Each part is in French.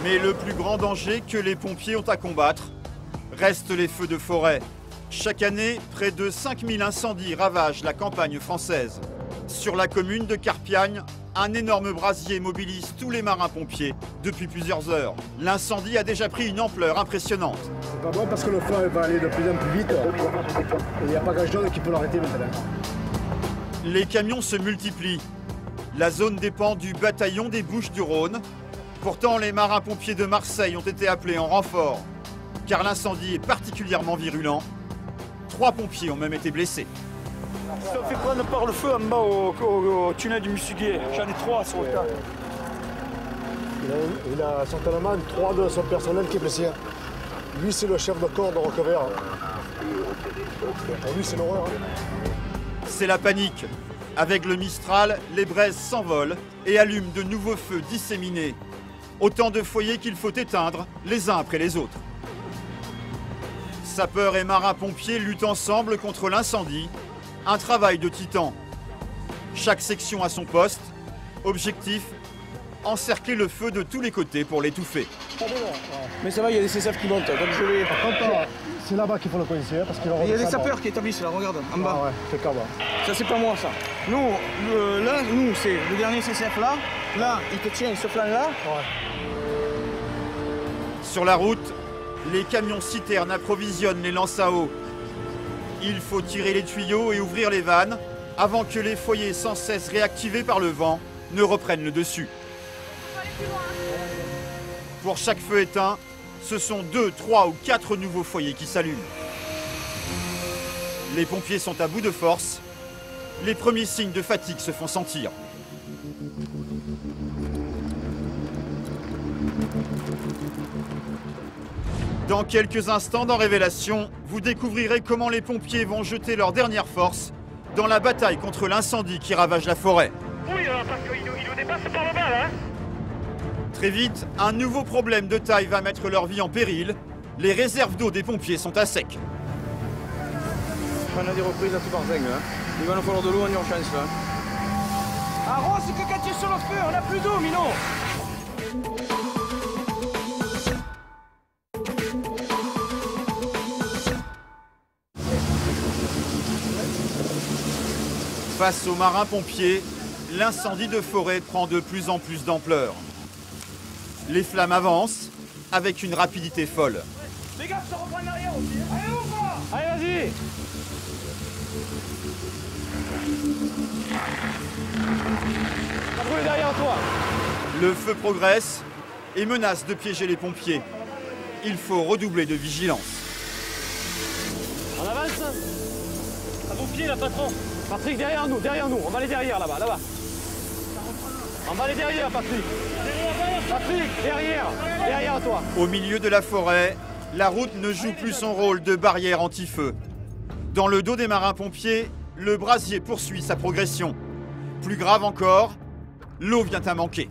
Mais le plus grand danger que les pompiers ont à combattre restent les feux de forêt. Chaque année, près de 5000 incendies ravagent la campagne française. Sur la commune de Carpiagne, un énorme brasier mobilise tous les marins-pompiers depuis plusieurs heures. L'incendie a déjà pris une ampleur impressionnante. C'est pas bon parce que le feu va aller de plus en plus vite. Il n'y a pas grand-chose qui peut l'arrêter maintenant. Les camions se multiplient. La zone dépend du bataillon des Bouches-du-Rhône. Pourtant, les marins-pompiers de Marseille ont été appelés en renfort, car l'incendie est particulièrement virulent. 3 pompiers ont même été blessés. Je me fait prendre par le feu en bas au tunnel du Musuguet. J'en ai 3 sur le tas. Il a certainement 3 de son personnel qui est blessé. Lui, c'est le chef de corps de Roquevert. Pour lui, c'est l'horreur. C'est la panique. Avec le Mistral, les braises s'envolent et allument de nouveaux feux disséminés. Autant de foyers qu'il faut éteindre, les uns après les autres. Sapeurs et marins-pompiers luttent ensemble contre l'incendie. Un travail de titan. Chaque section a son poste. Objectif, encercler le feu de tous les côtés pour l'étouffer. Mais ça va, il y a des CSF qui montent, donc je vais... Par contre, c'est là-bas qu'il faut le coincer, parce qu'il Il y a des sapeurs qui établissent là, regarde, en bas. Ah ouais, c'est là-bas. Ça, c'est pas moi, ça. Nous, là, nous, c'est le dernier CCF là. Là, il te tient ce flanc-là. Ouais. Sur la route, les camions citernes approvisionnent les lances à eau. Il faut tirer les tuyaux et ouvrir les vannes avant que les foyers sans cesse réactivés par le vent ne reprennent le dessus. Pour chaque feu éteint, ce sont 2, 3 ou 4 nouveaux foyers qui s'allument. Les pompiers sont à bout de force. Les premiers signes de fatigue se font sentir. Dans quelques instants dans Révélation, vous découvrirez comment les pompiers vont jeter leur dernière force dans la bataille contre l'incendie qui ravage la forêt. Oui, parce qu'il nous dépasse par le bas, là. Très vite, un nouveau problème de taille va mettre leur vie en péril. Les réserves d'eau des pompiers sont à sec. On a des reprises à tout Barzeng, là. Il va nous falloir de l'eau en urgence, là. Ah, c'est que quand tu es sur le feu, on n'a plus d'eau, Minon. Face aux marins-pompiers, l'incendie de forêt prend de plus en plus d'ampleur. Les flammes avancent avec une rapidité folle. Les gars, ça reprend derrière aussi. Allez, ouvre! Allez, vas-y. T'as trouvé derrière toi. Le feu progresse et menace de piéger les pompiers. Il faut redoubler de vigilance. On avance. À vos pieds, là, patron. Patrick, derrière nous. On va aller derrière, là-bas, là-bas. On va aller derrière, Patrick. Patrick, derrière toi. Au milieu de la forêt, la route ne joue plus son rôle de barrière anti-feu. Dans le dos des marins-pompiers, le brasier poursuit sa progression. Plus grave encore, l'eau vient à manquer.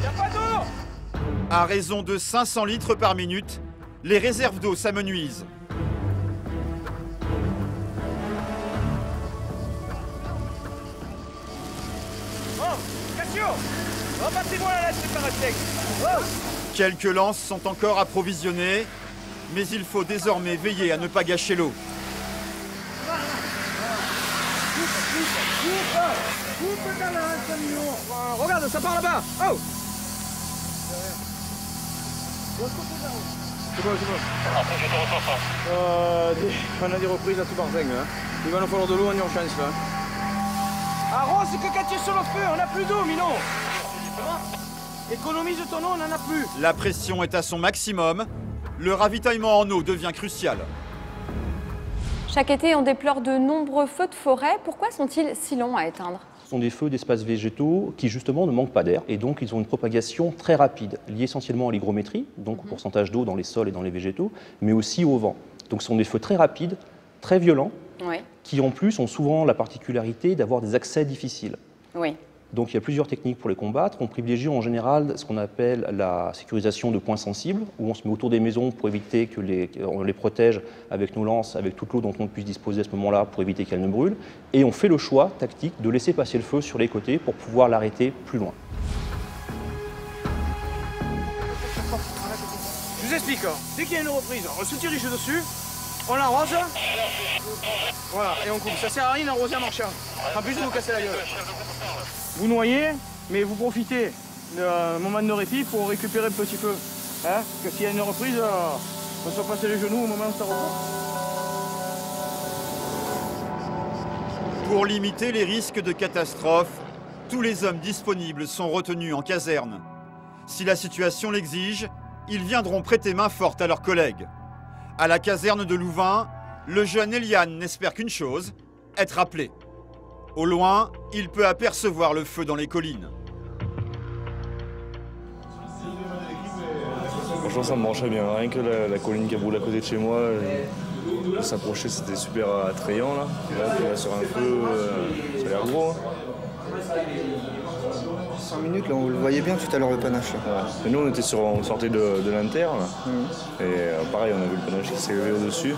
Y'a pas d'eau! À raison de 500 litres par minute, les réserves d'eau s'amenuisent. Oh, Cassio! Repassez-moi la lettre séparatrice. Oh! Quelques lances sont encore approvisionnées, mais il faut désormais veiller à ne pas gâcher l'eau. Regarde, ça part là-bas. Oh! C'est bon. Après, je te ressens ça. On a des reprises à tout Barzeng, là. Il va nous falloir de l'eau en urgence, là. Ah, c'est que quand tu es sur le feu, on n'a plus d'eau, Minon. Économise ton eau, on n'en a plus. La pression est à son maximum. Le ravitaillement en eau devient crucial. Chaque été, on déplore de nombreux feux de forêt. Pourquoi sont-ils si longs à éteindre ? Ce sont des feux d'espaces végétaux qui justement ne manquent pas d'air et donc ils ont une propagation très rapide, liée essentiellement à l'hygrométrie, donc au pourcentage d'eau dans les sols et dans les végétaux, mais aussi au vent. Donc ce sont des feux très rapides, très violents, qui en plus ont souvent la particularité d'avoir des accès difficiles. Oui. Donc il y a plusieurs techniques pour les combattre. On privilégie en général ce qu'on appelle la sécurisation de points sensibles, où on se met autour des maisons pour éviter qu'on les protège avec nos lances, avec toute l'eau dont on puisse disposer à ce moment-là pour éviter qu'elle ne brûle. Et on fait le choix tactique de laisser passer le feu sur les côtés pour pouvoir l'arrêter plus loin. vous explique. Dès qu'il y a une reprise, on se dirige dessus, on l'arrose. Voilà, et on coupe. Ça sert à rien d'arroser en marchant. En plus, vous vous cassez la gueule. Vous noyez, mais vous profitez d'un moment de répit pour récupérer un petit peu. Hein? Parce que s'il y a une reprise, on se passe les genoux au moment où ça repart. Pour limiter les risques de catastrophe, tous les hommes disponibles sont retenus en caserne. Si la situation l'exige, ils viendront prêter main forte à leurs collègues. À la caserne de Louvain, le jeune Eliane n'espère qu'une chose, être appelé. Au loin, il peut apercevoir le feu dans les collines. Franchement, ça me branchait bien. Rien que la colline qui a brûlé à côté de chez moi, de s'approcher, c'était super attrayant. Là, là sur un feu, ça a l'air gros. Hein. 5 minutes, là, on le voyait bien tout à l'heure, le panache. Ouais. Et nous, on sortait de l'Inter. Et pareil, on a vu le panache qui s'est levé au-dessus.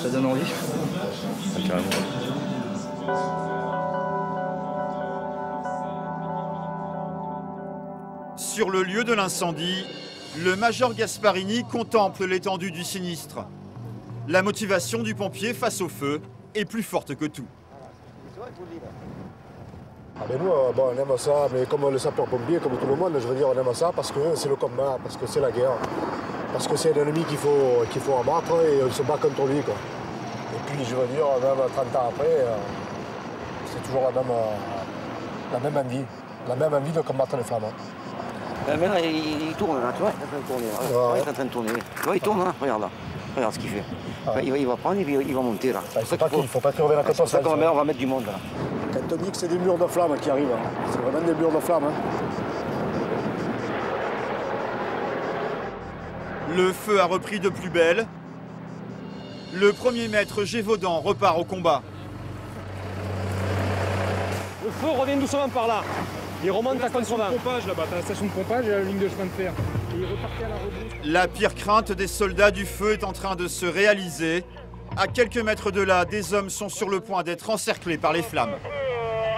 Ça donne envie. Ah, carrément. Sur le lieu de l'incendie, le major Gasparini contemple l'étendue du sinistre. La motivation du pompier face au feu est plus forte que tout. Ah ben nous, bon, on aime ça, mais comme le sapeur-pompier, comme tout le monde, je veux dire, on aime ça parce que c'est le combat, parce que c'est la guerre, parce que c'est un ennemi qu'il faut abattre et on se bat contre lui, quoi. Et puis, je veux dire, même 30 ans après, c'est toujours la même envie de combattre les flammes. Mais là, il tourne, là, tu vois, il est en train de tourner. Ouais. Il est en train de tourner. Tu vois, il tourne, hein, regarde là. Regarde ce qu'il fait. Ah. Il va prendre et puis il va monter, là. Il ne faut pas crever la C'est pour ça catastrophe. qu'on va mettre du monde, là. Quand on dit que c'est des murs de flammes qui arrivent, c'est vraiment des murs de flammes. Hein. Le feu a repris de plus belle. Le premier maître Gévaudan repart au combat. Le feu revient doucement par là. Il remonte à contre-vent. Là-bas, t'as la station de pompage et la ligne de chemin de fer. Et il repartait à la rebrousse. La pire crainte des soldats du feu est en train de se réaliser. À quelques mètres de là, des hommes sont sur le point d'être encerclés par les flammes.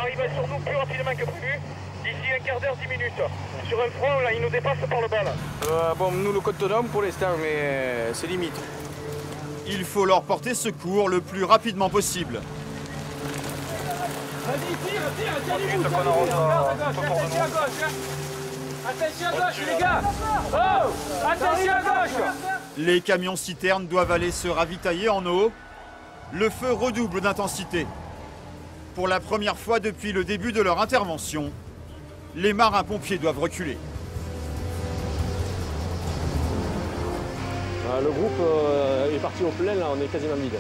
Arrive sur nous plus rapidement que prévu. D'ici un quart d'heure, 10 minutes. Sur un front, là, il nous dépasse par le bas, là. Bon, nous, le code de l'homme pour l'instant, mais c'est limite. Il faut leur porter secours le plus rapidement possible. Vas-y, tire, tiens-les-vous, attention à gauche, attention à gauche, les gars. Oh, attention à gauche. Les camions-citernes doivent aller se ravitailler en eau. Le feu redouble d'intensité. Pour la première fois depuis le début de leur intervention, les marins-pompiers doivent reculer. Le groupe est parti au plein, là, on est quasiment vide.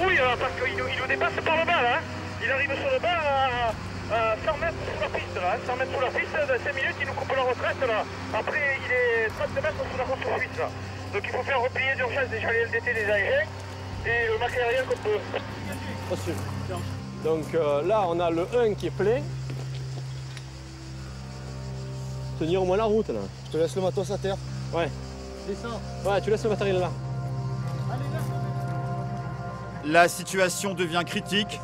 Oui, parce qu'il nous dépasse par le bas, là. Il arrive sur le bas à 100 mètres sous la piste, là. 100 mètres sous la piste, dans 5 minutes, il nous coupe la retraite, là. Après, il est 30 mètres sous la poursuite, là. Donc il faut faire replier d'urgence déjà les LDT des engins et le matériel qu'on peut. Reçu. Donc là, on a le 1 qui est plein. Tenir au moins la route, là. Je te laisse le matos à terre. Ouais. Descends. Ouais, tu laisses le matériel là. La situation devient critique.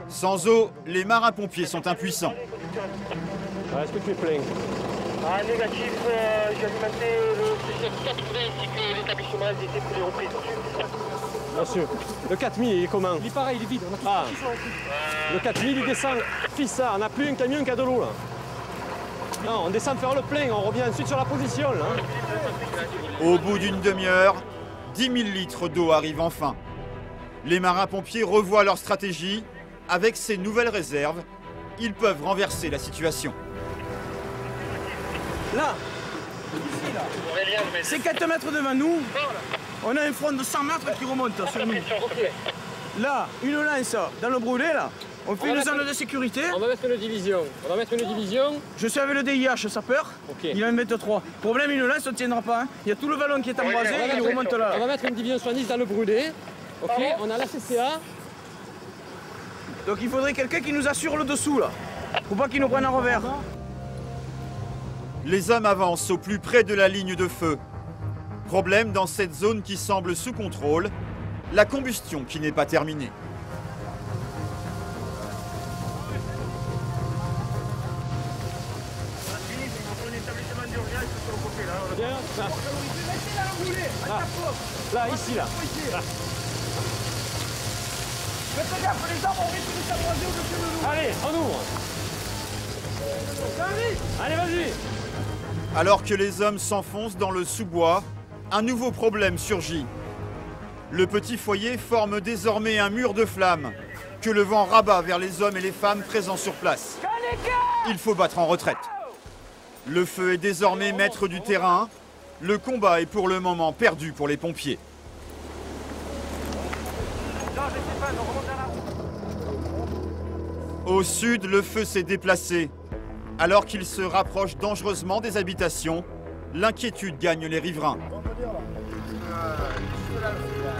Sans eau, les marins-pompiers sont impuissants. Est-ce que tu es plein? Ah, négatif, j'ai alimenté le C4 ainsi que l'établissement LDT pour les reprises. Monsieur, le 4000, il est comment? Il est pareil, il est vide. On a Le 4000, il descend. Fils ça, on n'a plus un camion qui a de l'eau là. Non, on descend faire le plein, on revient ensuite sur la position là. Au bout d'une demi-heure, 10 000 litres d'eau arrivent enfin. Les marins-pompiers revoient leur stratégie. Avec ces nouvelles réserves, ils peuvent renverser la situation. Là, ici là, c'est 4 mètres devant nous. On a un front de 100 mètres qui remonte sur nous. Là, une lance dans le brûlé là. On fait une zone de sécurité. On va mettre une division. Je suis avec le DIH sapeur. Okay. Il en met 3. Problème, une lance, on ne tiendra pas. Hein. Il y a tout le ballon qui est embrasé et il remonte là. On va mettre une division 70 dans le brûlé. Ok, on a la CCA. Donc il faudrait quelqu'un qui nous assure le dessous là. Faut pas qu'il nous prenne un revers. Les hommes avancent au plus près de la ligne de feu. Problème dans cette zone qui semble sous contrôle, la combustion qui n'est pas terminée. Là, ici, là. Faites gaffe, les arbres, on risque de s'abreuver au-dessus de nous. Allez, on ouvre. Allez, vas-y. Alors que les hommes s'enfoncent dans le sous-bois, un nouveau problème surgit. Le petit foyer forme désormais un mur de flammes que le vent rabat vers les hommes et les femmes présents sur place. Il faut battre en retraite. Le feu est désormais maître du terrain. Le combat est pour le moment perdu pour les pompiers. Au sud, le feu s'est déplacé. Alors qu'il se rapproche dangereusement des habitations, l'inquiétude gagne les riverains.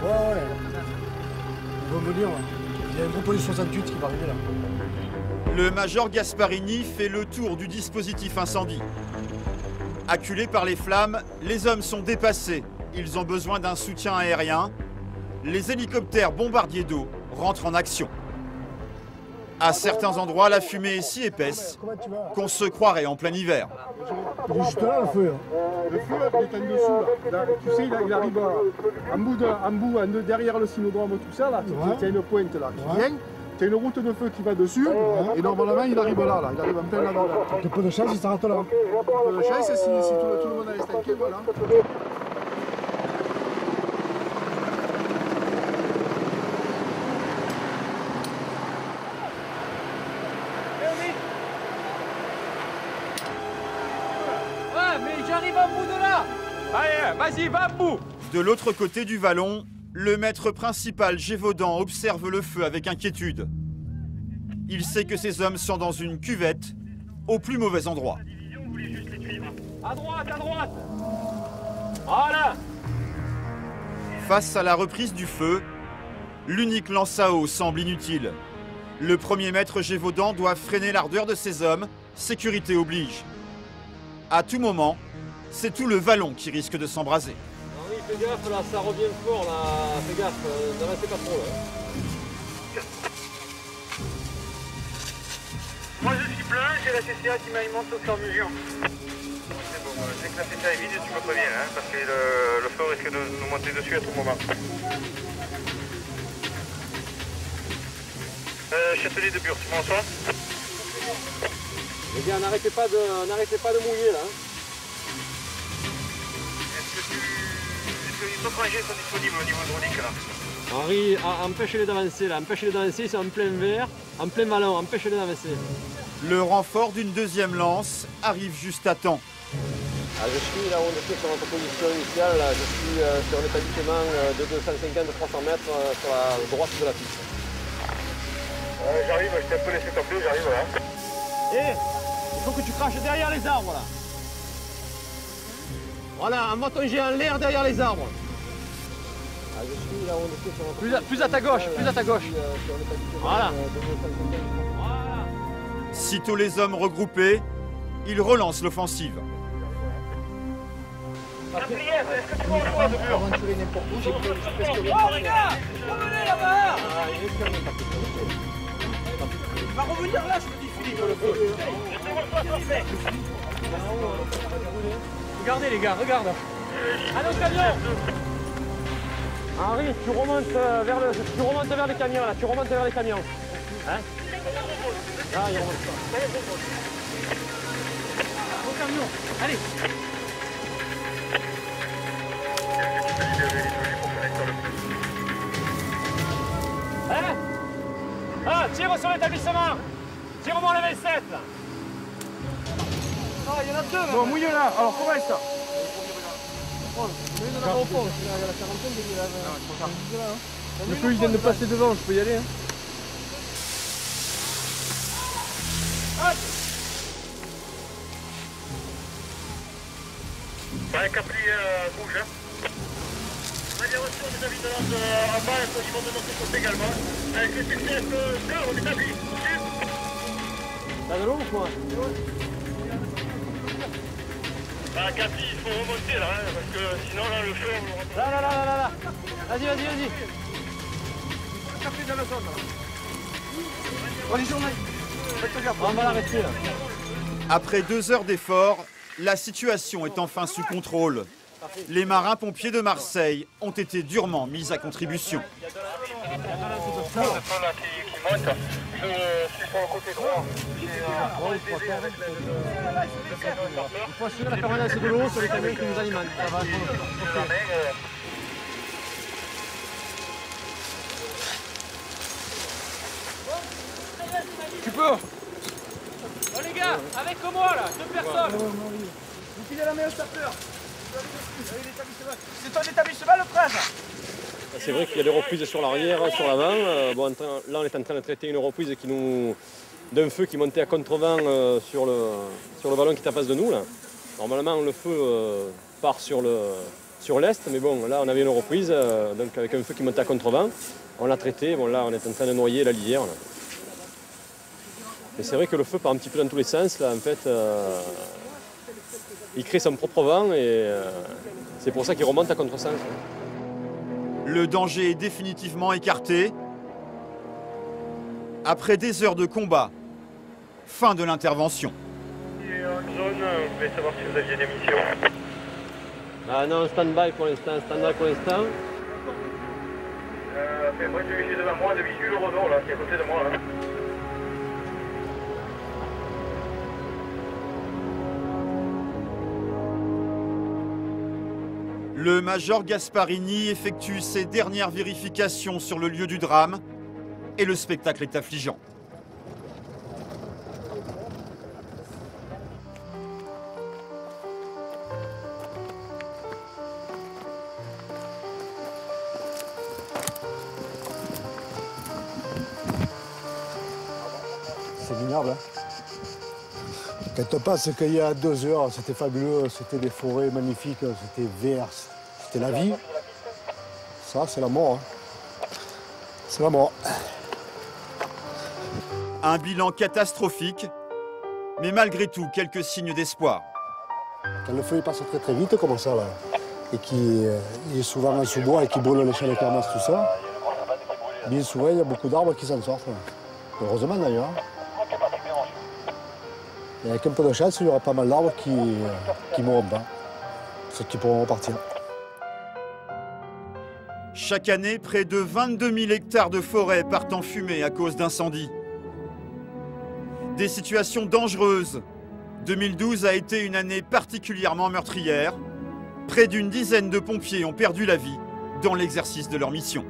Ouais. Ils vont venir. Il y a un groupe police 68 qui va arriver là. Le major Gasparini fait le tour du dispositif incendie. Acculés par les flammes, les hommes sont dépassés. Ils ont besoin d'un soutien aérien. Les hélicoptères bombardiers d'eau rentrent en action. À certains endroits, la fumée est si épaisse qu'on se croirait en plein hiver. Il est juste là le feu. Le feu, il est en dessous là. Tu sais, il arrive en bout, derrière le cynodrome, tout ça là. Tu as une pointe là qui vient. Tu as une route de feu qui va dessus. Et normalement, il arrive là. Il arrive en plein là-bas. De peu de chance, il s'arrête là. Peu de chance, si tout le monde allait se tanker, voilà. J'arrive à bout de là. Allez, vas-y, va à bout. De l'autre côté du vallon, le maître principal Gévaudan observe le feu avec inquiétude. Il sait que ces hommes sont dans une cuvette, au plus mauvais endroit. À droite, à droite. Voilà. Face à la reprise du feu, l'unique lance à eau semble inutile. Le premier maître Gévaudan doit freiner l'ardeur de ces hommes, sécurité oblige. À tout moment, c'est tout le vallon qui risque de s'embraser. Henri, fais gaffe là, ça revient fort là, fais gaffe, ne restez pas trop là. Moi je suis plein, c'est la CCA qui m'alimente au fur et à mesure. C'est bon, dès que la CCA est vide, tu me préviens, hein, parce que le feu risque de nous monter dessus à tout moment. Châtelet de Bure, tu m'en reçois? Les gars, n'arrêtez pas de mouiller là. Est-ce que les autres rangées sont disponibles au niveau hydraulique là? Henri, empêchez-les d'avancer là, empêchez-les d'avancer, ils sont en plein vert, en plein vallon, empêchez-les d'avancer. Le renfort d'une deuxième lance arrive juste à temps. Je suis là où on était sur notre position initiale, là. Je suis sur un établissement de 250-300 mètres sur la droite de la piste. J'arrive, je t'ai un peu laissé tomber, j'arrive là. Hé, il faut que tu craches derrière les arbres là. Voilà, envoie ton jet en l'air derrière les arbres. Je suis là où on était sur notre plus à ta gauche, plus à ta gauche. Voilà. Sitôt les hommes regroupés, ils relancent l'offensive. Gabriel, est-ce que tu vois le droit de Bure? Oh les gars, revenez là-bas. Il va revenir là, je te dis Philippe, le feu. Regardez les gars, regarde. Allez au camion. Henri, tu remontes vers les camions là, tu remontes vers les camions. Hein? Ah, il remonte pas. Au camion, allez. Hein? Ah, tire sur l'établissement. Tire-moi le 27 là. Ah, il y en a deux là. Bon, mouillez là, alors comment est-ce ça? Le feu il vient de passer devant, je peux y aller hein. Ouais, Capri bouge. Hein. On a des retours des avis de lance en bas au niveau de notre côté également. Avec le CCF car on est établi. T'as de l'eau ou quoi? Ah, Capri, il faut remonter là, hein, parce que sinon là le feu on le retrouve. Là. Vas-y. Capri dans la zone là. Allez, journée. On va l'arrêter là. Après 2 heures d'efforts, la situation est enfin sous contrôle. Les marins-pompiers de Marseille ont été durement mis à contribution. Il y a de la qui monte. Je suis sur le côté droit. Il faut assurer la permanence de l'eau sur les camions qui nous alimentent. Ça va. Tu peux. Bon les gars, avec moi là, 2 personnes. Vous filez la main au sapeur. C'est ton établissement le prince. C'est vrai qu'il y a des reprises sur l'arrière, sur l'avant. Bon, là, on est en train de traiter une reprise d'un feu qui montait à contrevent sur le ballon qui est en face de nous. Là. Normalement, le feu part sur l'est, mais bon, là, on avait une reprise donc avec un feu qui montait à contrevent. On l'a traité. Bon, là, on est en train de noyer la lisière. Là. Et c'est vrai que le feu part un petit peu dans tous les sens. Là, en fait, il crée son propre vent et c'est pour ça qu'il remonte à contresens. Le danger est définitivement écarté. Après des heures de combat, fin de l'intervention. En zone, vous voulez savoir si vous aviez des missions. Ah non, stand-by pour l'instant, Moi j'ai devant moi de Visu le Renault là, qui est à côté de moi là. Le major Gasparini effectue ses dernières vérifications sur le lieu du drame et le spectacle est affligeant. C'est minable, hein. Quand on passe qu'il y a 2 heures, c'était fabuleux, c'était des forêts magnifiques, c'était vert, c'était la vie. Ça, c'est la mort. Hein. C'est la mort. Un bilan catastrophique, mais malgré tout, quelques signes d'espoir. Quand le feu il passe très très vite comme ça, là, et qu'il est souvent en sous-bois et qu'il brûle les chaînes de kermesse, tout ça, bien souvent, il y a beaucoup d'arbres qui s'en sortent. Heureusement d'ailleurs. Et avec un peu de chance, il y aura pas mal d'arbres qui mourront pas, ceux qui pourront repartir. Chaque année, près de 22 000 hectares de forêt partent en fumée à cause d'incendies. Des situations dangereuses. 2012 a été une année particulièrement meurtrière. Près d'une dizaine de pompiers ont perdu la vie dans l'exercice de leur mission.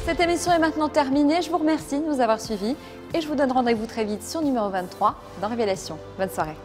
Cette émission est maintenant terminée. Je vous remercie de nous avoir suivis et je vous donne rendez-vous très vite sur numéro 23 dans Révélation. Bonne soirée.